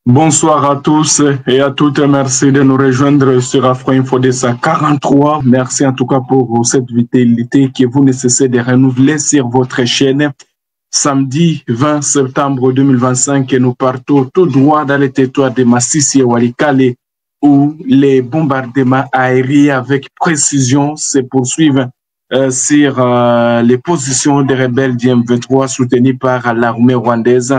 Bonsoir à tous et à toutes. Merci de nous rejoindre sur Afro Info 243. Merci en tout cas pour cette vitalité que vous nécessitez de renouveler sur votre chaîne. Samedi 20 septembre 2025, nous partons tout droit dans les territoires de Massissi et Walikale où les bombardements aériens avec précision se poursuivent sur les positions des rebelles du M23 soutenus par l'armée rwandaise.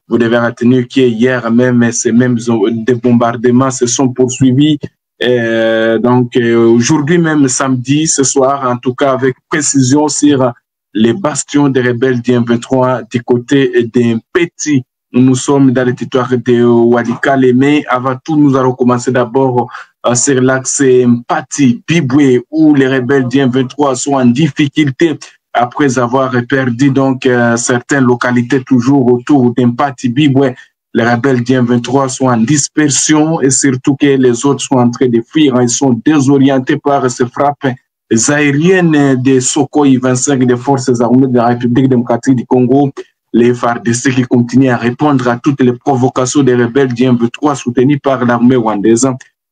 Vous devez retenir qu'hier même, ces mêmes des bombardements se sont poursuivis. Donc aujourd'hui même, samedi, ce soir, en tout cas avec précision sur les bastions des rebelles du M23 du côté des Petits. Nous sommes dans le territoire de Walikale, mais avant tout, nous allons commencer d'abord sur l'axe Mpati, Bibwe, où les rebelles du M23 sont en difficulté après avoir perdu donc certaines localités toujours autour d'Mpati, Bibwe. Les rebelles du M23 sont en dispersion et surtout que les autres sont en train de fuir. Ils sont désorientés par ces frappes aériennes des Sukhoi 25 des forces armées de la République démocratique du Congo. Les FARDC qui continuent à répondre à toutes les provocations des rebelles du M23 soutenus par l'armée rwandaise.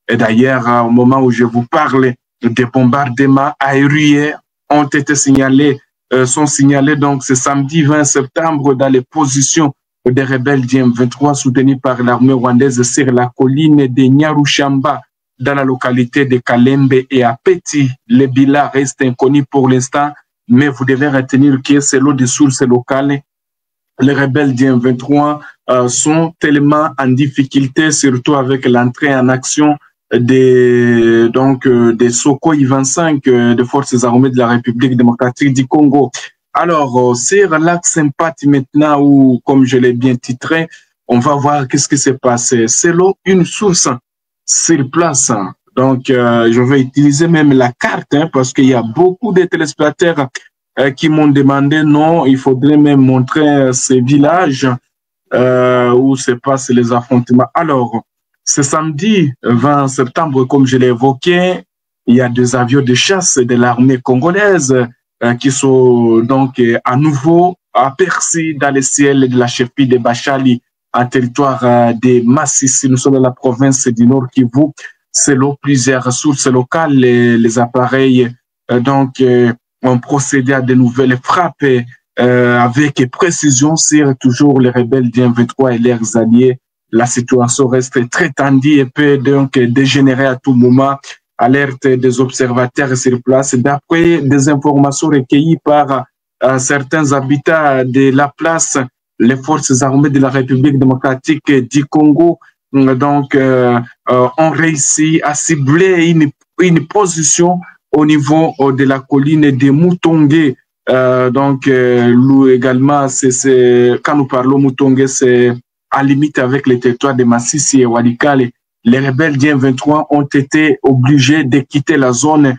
Et d'ailleurs, au moment où je vous parle, des bombardements aériens ont été signalés, sont signalés donc ce samedi 20 septembre dans les positions des rebelles du M23 soutenus par l'armée rwandaise sur la colline de Nyarushamba dans la localité de Kalembe et à Petit. Les bilans restent inconnus pour l'instant, mais vous devez retenir que selon des sources locales, les rebelles du M23 sont tellement en difficulté, surtout avec l'entrée en action des Sukhoi 25 des forces armées de la République démocratique du Congo. Alors, sur l'axe Mpati maintenant, où, comme je l'ai bien titré, on va voir qu'est-ce qui s'est passé. Selon une source sur place, donc je vais utiliser même la carte, parce qu'il y a beaucoup de téléspectateurs qui m'ont demandé, non, il faudrait même montrer ces villages où se passent les affrontements. Alors, ce samedi 20 septembre, comme je l'ai évoqué, il y a des avions de chasse de l'armée congolaise qui sont donc à nouveau aperçus dans le ciel de la chefferie de Bachali, en territoire de Massissi. Nous sommes dans la province du Nord Kivu. Selon plusieurs sources locales, les appareils ont procédé à de nouvelles frappes avec précision sur toujours les rebelles du M23 et leurs alliés. La situation reste très tendue et peut donc dégénérer à tout moment. Alerte des observateurs sur place. D'après des informations recueillies par certains habitants de la place, les forces armées de la République démocratique du Congo ont réussi à cibler une position au niveau de la colline de Mutonge. Également, quand nous parlons Mutonge, c'est à limite avec les territoires de Massissi et Walikale. Les rebelles du M23 ont été obligés de quitter la zone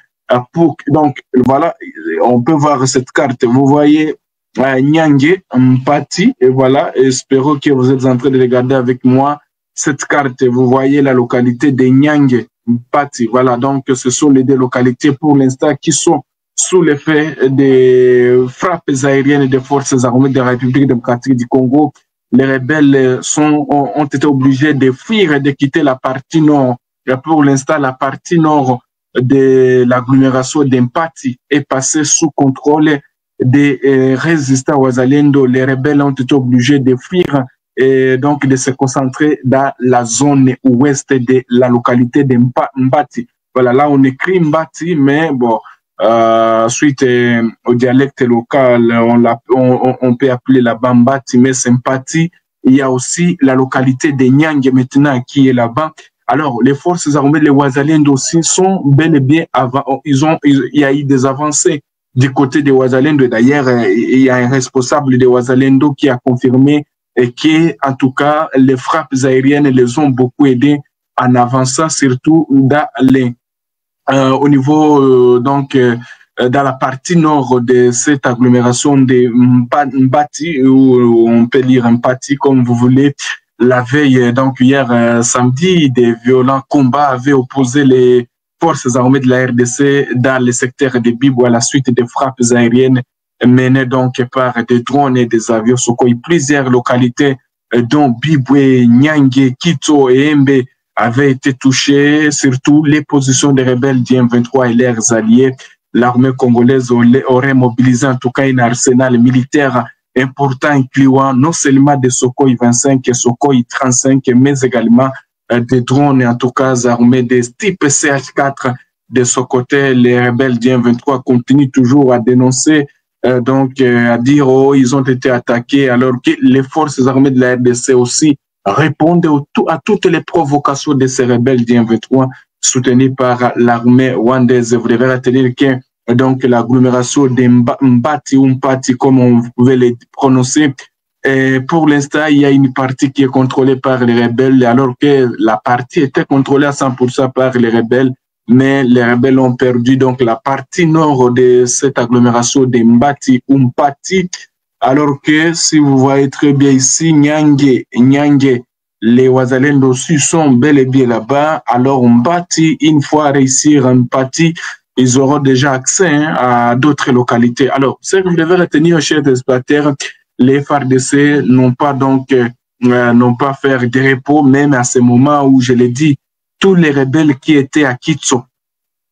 donc voilà, on peut voir cette carte. Vous voyez Nyange, Mpati, et voilà, espérons que vous êtes en train de regarder avec moi cette carte. Vous voyez la localité de Nyange, Mpati. Voilà, donc ce sont les deux localités pour l'instant qui sont sous l'effet des frappes aériennes des forces armées de la République démocratique du Congo. Les rebelles ont été obligés de fuir et de quitter la partie nord. Et pour l'instant, la partie nord de l'agglomération d'Mpati est passée sous contrôle des résistants Wazalendo. Les rebelles ont été obligés de fuir et donc de se concentrer dans la zone ouest de la localité de Mbati. Voilà, là on écrit Mbati, mais bon, suite au dialecte local, on peut appeler la Bambati, mais c'est Mpati. Il y a aussi la localité de Nyange maintenant qui est là-bas. Alors, les forces armées, les Wazalendo aussi sont bel et bien avant. Il y a eu des avancées du côté des Wazalendo. D'ailleurs, il y a un responsable des Wazalendo qui a confirmé que, en tout cas, les frappes aériennes les ont beaucoup aidés en avançant, surtout dans au niveau dans la partie nord de cette agglomération de Mbati, ou on peut lire Mpati comme vous voulez. La veille, donc hier samedi, des violents combats avaient opposé les forces armées de la RDC dans le secteur de Bibo à la suite des frappes aériennes menées donc par des drones et des avions Sukhoi. Plusieurs localités dont Bibwe, Nyange, Kito et Embe avaient été touchées, surtout les positions des rebelles du M23 et leurs alliés. L'armée congolaise aurait mobilisé en tout cas un arsenal militaire important incluant non seulement des Sukhoi 25 et Sukhoi 35, mais également des drones, en tout cas armés des types CH4. De ce côté, les rebelles du M23 continuent toujours à dénoncer, à dire oh, ils ont été attaqués, alors que les forces armées de la RDC aussi répondent à toutes les provocations de ces rebelles du M23 soutenus par l'armée rwandaise. Vous devez retenir que donc l'agglomération de Mbati ou Mpati, comme on pouvait les prononcer, et pour l'instant, il y a une partie qui est contrôlée par les rebelles, alors que la partie était contrôlée à 100% par les rebelles, mais les rebelles ont perdu donc la partie nord de cette agglomération de Mbati ou Mpati, alors que si vous voyez très bien ici, Nyange, les Wazalendo aussi sont bel et bien là-bas, alors Mbati, une fois réussir Mpati, ils auront déjà accès à d'autres localités. Alors, ce que vous devez retenir, chers téléspectateurs, les FARDC n'ont pas fait de repos, même à ce moment où je l'ai dit, tous les rebelles qui étaient à Kitso,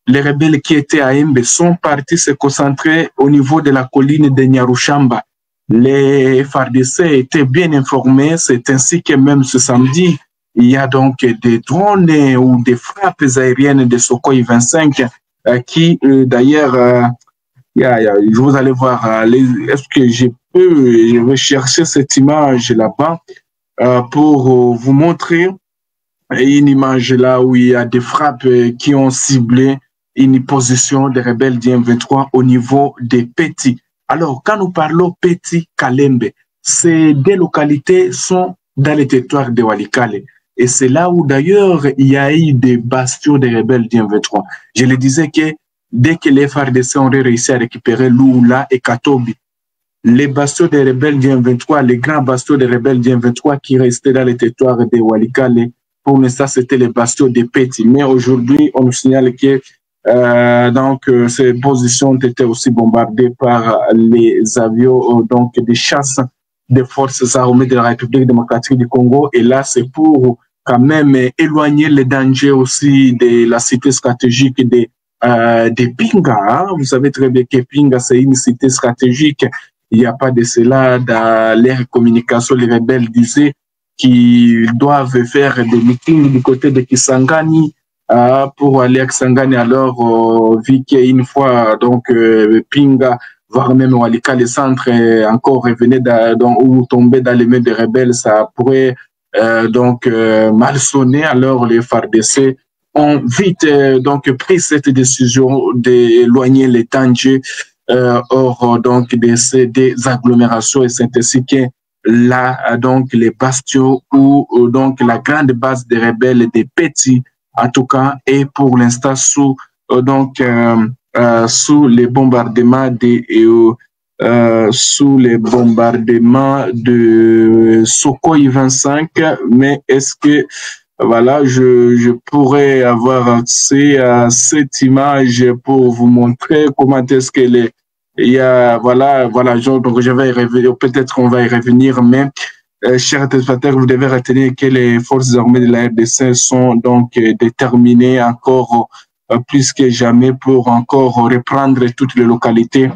les rebelles qui étaient à Embe sont partis se concentrer au niveau de la colline de Nyarushamba. Les FARDC étaient bien informés, c'est ainsi que même ce samedi, il y a donc des drones ou des frappes aériennes de Sukhoi 25 qui d'ailleurs, vous allez voir, est-ce que je vais chercher cette image là-bas pour vous montrer une image là où il y a des frappes qui ont ciblé une position des rebelles du M23 au niveau des Petits. Alors, quand nous parlons Petit Kalembe, ces deux localités sont dans les territoires de Walikale. Et c'est là où d'ailleurs il y a eu des bastions des rebelles du M23. Je le disais que dès que les FARDC ont réussi à récupérer Lula et Katobi, les bastions des rebelles du M23, les grands bastions des rebelles du M23 qui restaient dans les territoires de Walikale, pour l'instant c'était les bastions des Petits. Mais aujourd'hui, on nous signale que ces positions ont été aussi bombardées par les avions des chasses des forces armées de la République démocratique du Congo. Et là, c'est pour quand même éloigner les dangers aussi de la cité stratégique de Pinga. Hein. Vous savez très bien que Pinga, c'est une cité stratégique. Il n'y a pas de cela dans les communications. Les rebelles disaient qu'ils doivent faire des meetings du côté de Kisangani pour aller à Kisangani. Alors, vu qu'une fois, Pinga, voire même Walikale, les centres encore revenir ou tomber dans les mains des rebelles, ça pourrait mal sonner. Alors, les FARDC ont vite pris cette décision d'éloigner les dangers hors des agglomérations, et c'est ainsi que là les bastions ou la grande base des rebelles des Petits en tout cas est pour l'instant sous les bombardements de Sukhoi 25. Mais est-ce que voilà, je pourrais avoir accès à cette image pour vous montrer comment est-ce qu'elle est. Il y a, voilà, donc je vais y revenir, peut-être qu'on va y revenir, mais chers téléspectateurs, vous devez retenir que les forces armées de la RDC sont donc déterminées encore plus que jamais pour encore reprendre toutes les localités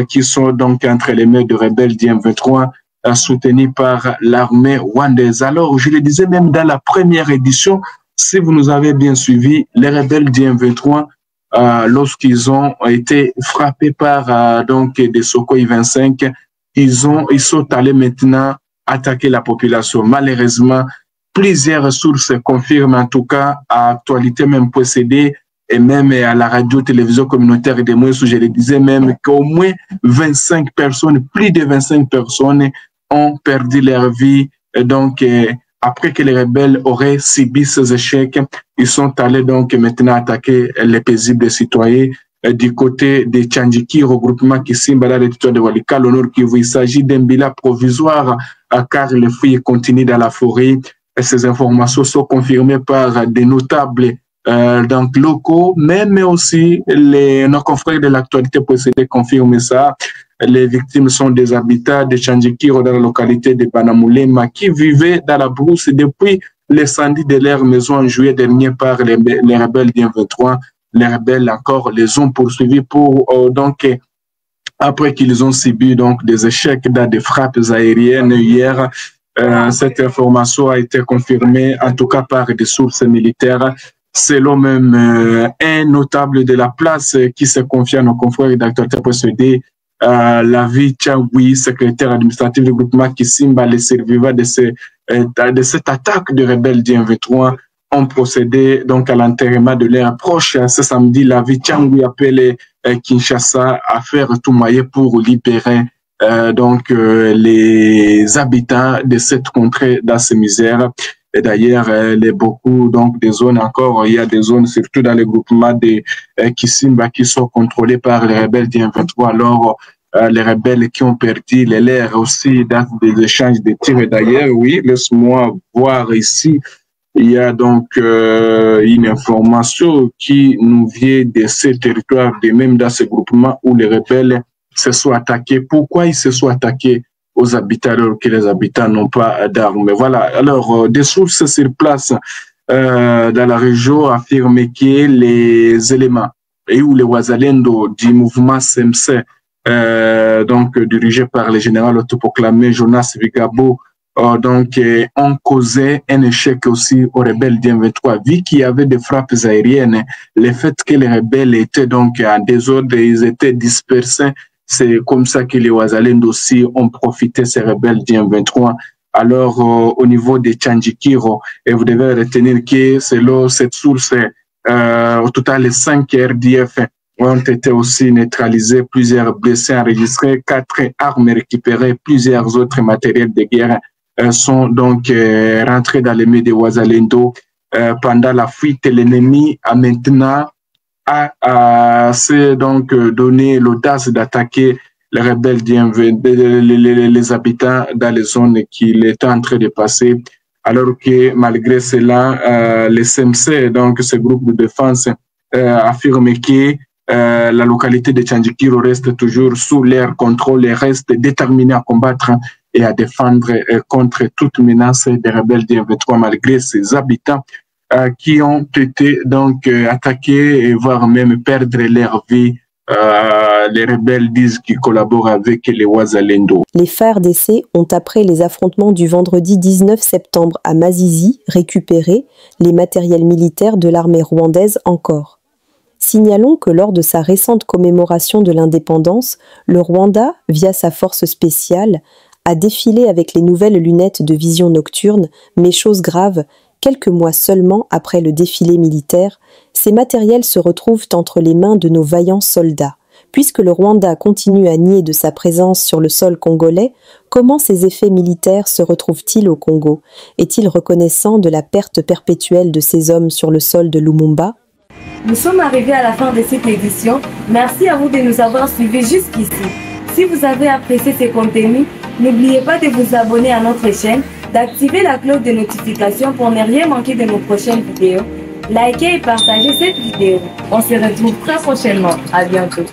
qui sont donc entre les mains de rebelles du M23 soutenus par l'armée rwandaise. Alors, je le disais même dans la première édition, si vous nous avez bien suivi, les rebelles du M23, lorsqu'ils ont été frappés par des Sukhoi 25, ils sont allés maintenant attaquer la population. Malheureusement, plusieurs sources confirment en tout cas à actualité même possédée et même à la radio-télévision communautaire de Moïse, où je le disais même qu'au moins 25 personnes, plus de 25 personnes ont perdu leur vie. Donc, après que les rebelles auraient subi ces échecs, ils sont allés donc maintenant attaquer les paisibles citoyens du côté de Tchandjiki, regroupement qui s'imbat dans le territoire de Walikale, au nord Kivu. Il s'agit d'un bilan provisoire car les fouilles continuent dans la forêt. Et ces informations sont confirmées par des notables donc locaux, mais aussi nos confrères de l'actualité précédée confirment ça. Les victimes sont des habitants de Tchandjikiro dans la localité de Banamoulema qui vivaient dans la brousse depuis l'incendie de leur maison en juillet dernier par les rebelles d'M23. Les rebelles encore les ont poursuivis pour donc après qu'ils ont subi donc des échecs dans des frappes aériennes hier. Cette information a été confirmée en tout cas par des sources militaires. Selon même un notable de la place qui se confie à nos confrères d'actualité précédée, Lavi Tchaoui, secrétaire administratif du groupement Kisimba, les survivants de cette attaque de rebelles du M23 ont procédé donc à l'enterrement de leurs proches. Ce samedi, Lavi Tchaoui appelé Kinshasa à faire tout moyen pour libérer les habitants de cette contrée dans ces misères. Et d'ailleurs, beaucoup donc des zones encore, il y a des zones surtout dans le groupement de Kisimba qui sont contrôlées par les rebelles du M23. Alors, les rebelles qui ont perdu les leurs aussi dans des échanges de tirs. Et d'ailleurs, oui, laisse-moi voir ici, il y a donc une information qui nous vient de ces territoires, de même dans ce groupement où les rebelles se sont attaqués. Pourquoi ils se sont attaqués aux habitants alors que les habitants n'ont pas d'armes? Voilà. Alors, des sources sur place dans la région affirment que les éléments et où les Wazalendo du mouvement SMC, donc dirigé par le général autoproclamé Jonas Vigabo, ont causé un échec aussi aux rebelles du M23. Vu qu'il y avait des frappes aériennes, le fait que les rebelles étaient donc en désordre, ils étaient dispersés. C'est comme ça que les Wazalendo aussi ont profité, ces rebelles du M23. Alors, au niveau de Tchandjikiro, et vous devez retenir que selon cette source, au total, les 5 RDF ont été aussi neutralisés, plusieurs blessés enregistrés, 4 armes récupérées, plusieurs autres matériels de guerre sont donc rentrés dans les mains des Wazalendo. Pendant la fuite, l'ennemi a maintenant s'est donc donné l'audace d'attaquer les rebelles les habitants dans les zones qu'il était en train de passer, alors que malgré cela, les SMC, donc ce groupe de défense, affirme que la localité de Tchandjikiro reste toujours sous leur contrôle et reste déterminée à combattre et à défendre contre toute menace des rebelles du M23 malgré ses habitants qui ont été donc attaqués et voire même perdre leur vie. Les rebelles disent qu'ils collaborent avec les Wazalendo. Les FARDC ont, après les affrontements du vendredi 19 septembre à Masisi, récupéré les matériels militaires de l'armée rwandaise encore. Signalons que lors de sa récente commémoration de l'indépendance, le Rwanda, via sa force spéciale, a défilé avec les nouvelles lunettes de vision nocturne, mais chose grave, quelques mois seulement après le défilé militaire, ces matériels se retrouvent entre les mains de nos vaillants soldats. Puisque le Rwanda continue à nier de sa présence sur le sol congolais, comment ces effets militaires se retrouvent-ils au Congo? Est-il reconnaissant de la perte perpétuelle de ces hommes sur le sol de Lumumba? Nous sommes arrivés à la fin de cette édition. Merci à vous de nous avoir suivis jusqu'ici. Si vous avez apprécié ces contenus, n'oubliez pas de vous abonner à notre chaîne, d'activer la cloche de notification pour ne rien manquer de nos prochaines vidéos. Likez et partagez cette vidéo. On se retrouve très prochainement. À bientôt.